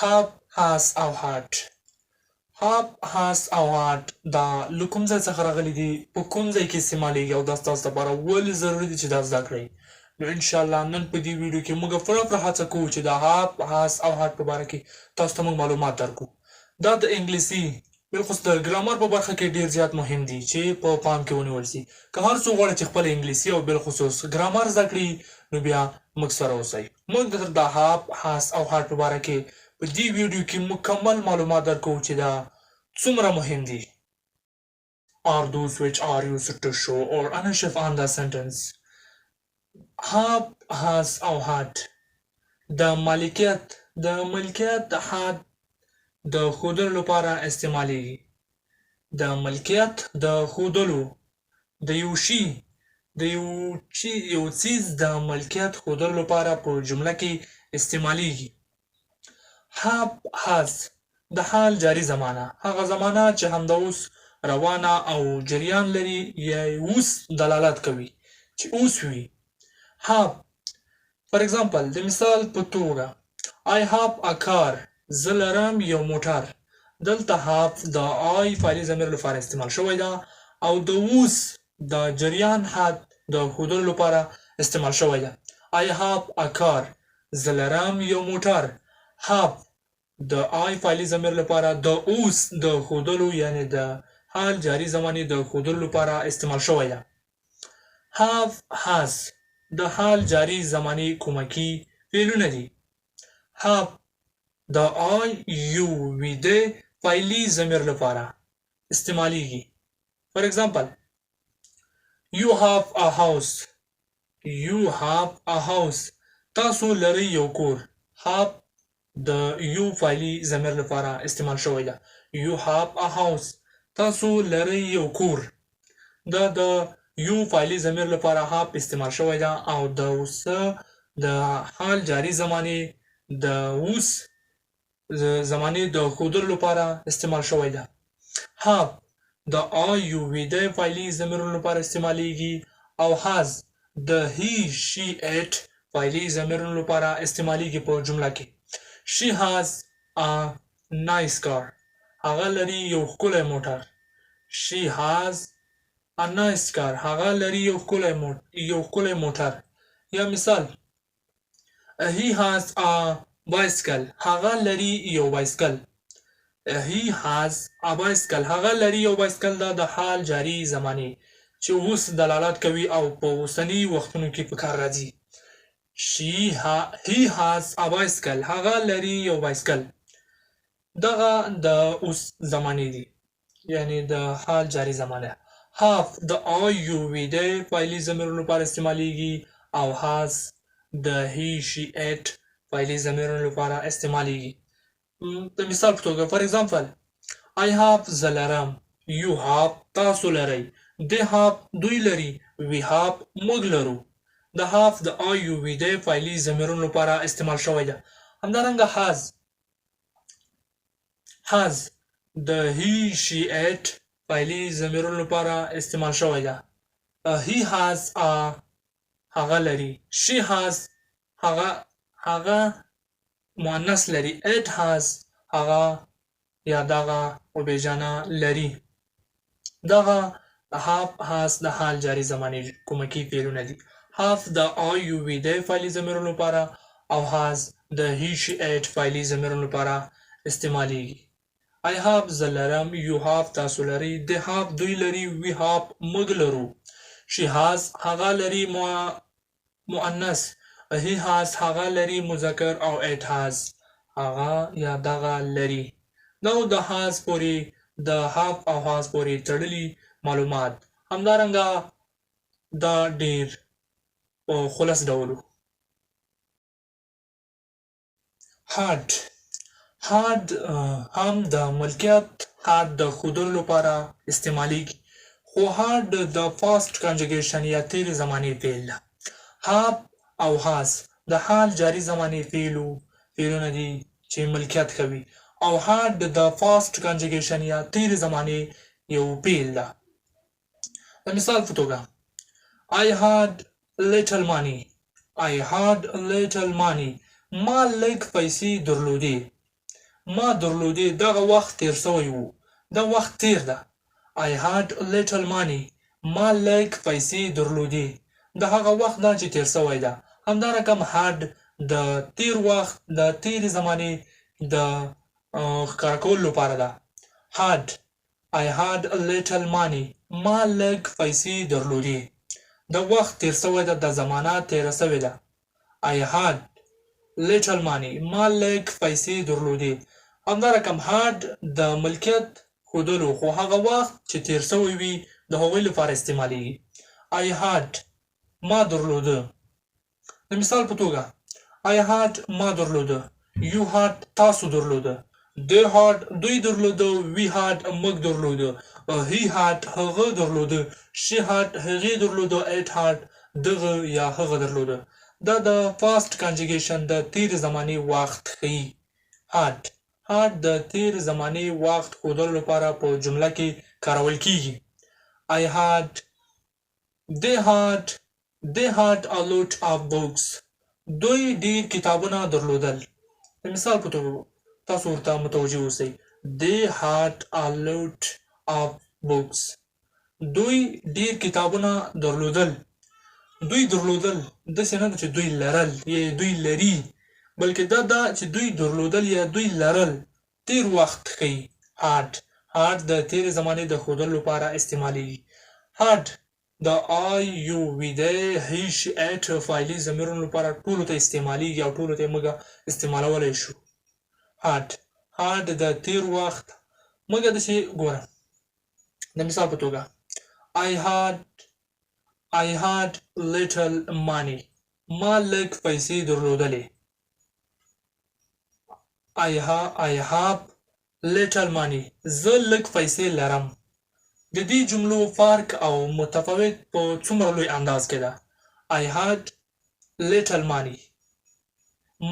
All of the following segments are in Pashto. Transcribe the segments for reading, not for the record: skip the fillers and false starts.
have has او had have has او had دا له کوم ځای څخه راغلي دي په کوم ځای کې استعمالیږي او دا ستاسو لپاره ولې ضروري دي چې دا زده کړئ نو انشاءالله نن په دې ویډیو کې موږ پوره هڅه کوو چې دا have has او had په باره کې تاسو ته موږ معلومات درکړو دا د انګلیسي بالخصوص د ګرامر په برخه کې ډیر زیات مهم دي چې په پام کې ونیول شي که هر څوک غواړي چې خپل انګلیسي او بالخصوص ګرامر زده کړي نو بیا موږ سره اوسئ موږ د have has او had په باره کې په دې ویډیو کې مکمل معلومات درکوو چې دا څومره مهم دي are those which are used to show or underline the sentence have has او had د ملکیت had د ښودلو لپاره استعمالیږي د ملکیت د ښودلو د یو څیز د ملکیت ښودلو لپاره په جمله کې استعمالیږي have has د حال جاری زمانه هغه زمانه چې همدا اوس روانه او جریان لري یا اوس دلالت کوي چې اوس وي have for example د مثال په توګه I have a car زه لرم یو موټر دلته have د I فعلي ضمیر لپاره استعمال شوی ده او د اوس د جریان حد د ښودلو لپاره استعمال شوی ده I have a car زه لرم یو موټر have د I فعلي ضمیر لپاره د اوس د ښودلو یعنی د حال جاری زمانه د ښودلو لپاره استعمال شوی ده have has د حال جاری زمانه کومکی فعلونه دي have د I you we they فعلي ضمیر لپاره استعمالیږي for example you have a house تاسو لرئ یو کور have د یو فعلي ضمیر لپاره استعمال شوی ده you have a house تاسو لرئ یو کور دا د یو فعلي ضمیر لپاره have استعمال شوی ده او د اوس د حال جاری زمانه د اوس زمانه د ښودلو لپاره استعمال شوی ده have د I you we they فعلي ضمیرونو لپاره استعمالیږي او has د he she it فعلي ضمیرونو لپاره استعمالیږي په جمله کې she has a nice car هغه لري یو ښکلی موټر she has a nice car هغه لري یو ښکلی موټر یا مثال he has a bicycle هغه لري یو بایسکل he has a bicycle هغه لري یو بایسکل دا د حال جاری زمانه چې اوس دلالت کوي او په اوسنی وختونو کې په کار راځي he has a bicycle هغه لري یو بایسکل دغه د اوس زمانه دي یعنی د حال جاری زمانه have د I you we they فعلي ضمیرونو لپاره استعمالیږي او has د he she it فعلي ضمیرونو لپاره استعمالیږي د مثال په توګه for example I have زه لرم you have تاسو لرئ they have دوی لري we have موږ لرو د have د I you we they فعلي ضمیرونو لپاره استعمال شوی ده همدارنګه has د he she it فعلي ضمیرونو لپاره استعمال شوی ده he has a هغه لري she has هغه مؤنث لري it has هغه یا دغه وبېجانه لري دغه have has د حال جاری زمانه کومکی فعلونه دي have د I you we they فعلي ضمیرونو لپاره او has د he she it فعلي ضمیرونو لپاره استعمالیږي I have زه لرم you have تاسو لرئ they have دوی لري we have موږ لرو she has هغه لري مؤنث he has هغه لري مذکر او it has هغه یا دغه لري نو د has پورې د have او has پورې تړلي معلومات همدارنګه دا ډیر په خلاص ډول had هم د ملکیت had د ښودلو لپاره استعمالیږي خو had د past conjugation یا تیرې زمانې فعل ده have او has د حال جاری زمانه فعلونه دي چې ملکیت کوي او had د past conjugation یا تیر زمانه یو فعل ده د مثال په توګه I had little money ما لږ پیسې درلودې ما درلودې دغه وخت تیر سوی و دا وخت تیر ده I had little money ما لږ پیسې درلودې د هغه وخت دا چې تیر سوی ده همدارقم had د تیر وخت د تیرې زمانې د ښکاره کولو لپاره ده had I had a little money ما لږ پیسې درلودې د وخت تیر سوی ده د زمانه تیره سوې ده I had little money ما لږ پیسې درلودې همدارقم had د ملکیت ښودلو خو هغه وخت چې تیر سوی وي د هغوی لپاره استعمالیږي I had ما درلوده د مثال په توګه I had ما درلوده You had تاسو درلوده They had دوی درلوده We had موږ درلوده He had هغه درلوده She had هغې درلوده It had دغه یا هغه درلوده دا د past conjugation د تیرې زمانې وخت ښیي had د تیرې زمانې وخت ښودلو لپاره په جمله کې کارول کیږي I had They had a lot of books دوی ډیر کتابونه درلودل د مثال په توګه تاسو ورته متوجه اوسئ They had a lot of books دوی ډیر کتابونه درلودل دوی درلودل داسې نه ده چې دوی لرل یا دوی لري بلکې دا چې دوی درلودل یا دوی لرل تیر وخت ښیي had د تیرې زمانې د ښودلو لپاره استعمالیږي had د I you we they he she it فعلي ضمیرونو لپاره ټولو ته استعمالیږي او ټولو ته یې موږ استعمالولی شو had د تیر وخت موږ داسې ګوره د مثال په توګه I had little money ما لږ پیسې درلودلې I have little money زه لږ پیسې لرم د دې جملو فرق او متفاوت په څومره لوی انداز کې ده I had little money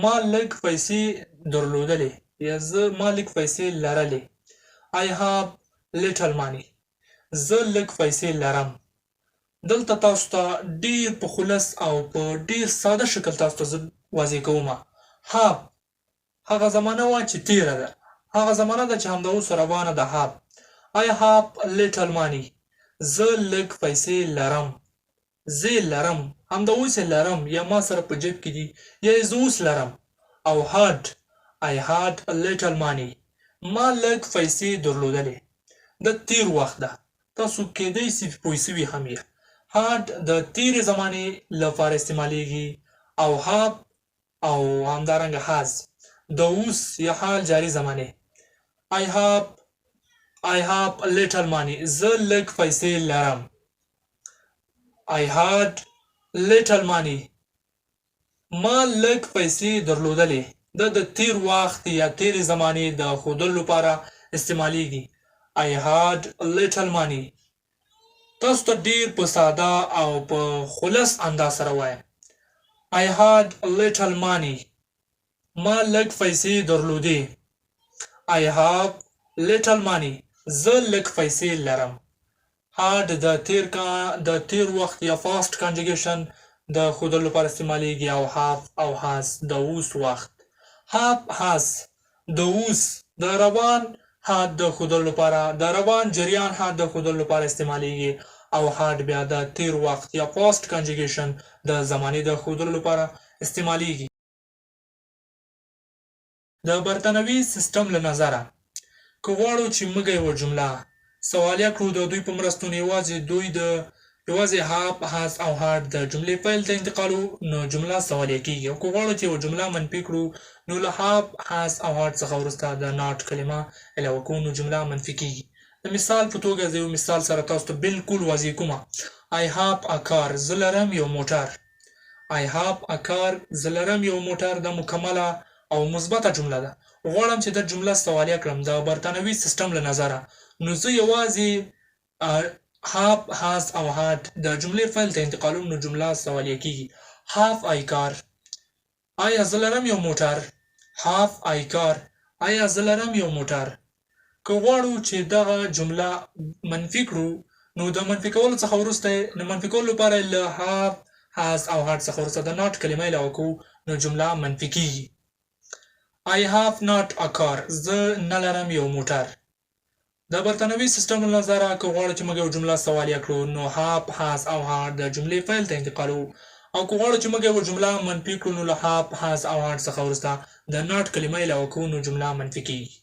ما لږ پیسې درلودلې یا ما لږ پیسې لرلې I have little money زه لږ پیسې لرم دلته تاسو ته ډیر په خلص او په ډیر ساده شکل تاسو ته زه واضح کوم have هغه زمانه وه چې تیره ده هغه زمانه ده چې همدا اوس روانه ده have I have little money زه لږ پیسې لرم زه لرم همدا اوس لرم یا ما سره په جیب کې دي یا زه اوس لرم او I had a little money ما لږ پیسې درلودلې د تیر وخت ده تاسو کېدای شي پوه سوي هم یې had د تیرې زمانې لپاره استعمالیږي او have او همدارنګه has د اوس یا حال جاري زمانې I have a little money زه لږ پیسې لرم I had little money ما لږ پیسې درلودلې دا د تیر وخت یا تیرې زمانې د ښودلو لپاره استعمالیږي I had little money تاسو ته ډیر په ساده او په خلص انداز سره وایم I had little money ما لږ پیسې درلودې I have little money زه لږ پیسې لرم had د تیر وخت یا past conjugation د ښودلو لپاره استعمالیږي او have او has د اوس وخت has د اوس د روان had د ښودلو لپاره د روان جریان had د ښودلو لپاره استعمالیږي او had بیا د تیر وخت یا past conjugation د زمانې د ښودلو لپاره استعمالیږي د برتانوي سیستم له نظره که غواړو چې موږ یوه جمله سوالیه کړو د دوی په مرستو یوازې have has او had د جملې پیل ته انتقالو نو جمله سوالیه کیږي او که غواړو چې یوه جمله منفي کړو نو له have has او had څخه وروسته د not کلمه علاوه کوو نو جمله منفي کیږي د مثال په توګه زه یو مثال سره تاسو ته بالکل واضح کومه I have a car زه لرم یو موټر I have a car زه لرم یو موټر د مکمله او مثبته جمله ده غواړم چې د جمله سوالیه کړم د برتانوي سیستم له نظره نو زه یوازې have has او had د جملې فعل ته انتقالوم نو جمله سوالیه کیږي have I car آیا زه لرم یو موټر have I car آیا زه لرم یو موټر که غواړو چې دغه جمله منفي کړو نو د منفي کولو څخه وروسته د منفي کولو لپاره له have has او had څخه وروسته د not کلمه علاوه کوو نو جمله منفي کیږي I have not a car. زه نه لرم یو موټر. د برتانوي سیستم له نظره که غواړو چې موږ یو جمله سوالیه کړو نو have has او had د جملې فعل ته انتقالوو او که غواړو چې موږ یو جمله منفي کړو نو له have has او had څخه وروسته د not کلمه علاوه کوو نو جمله منفي کیږي.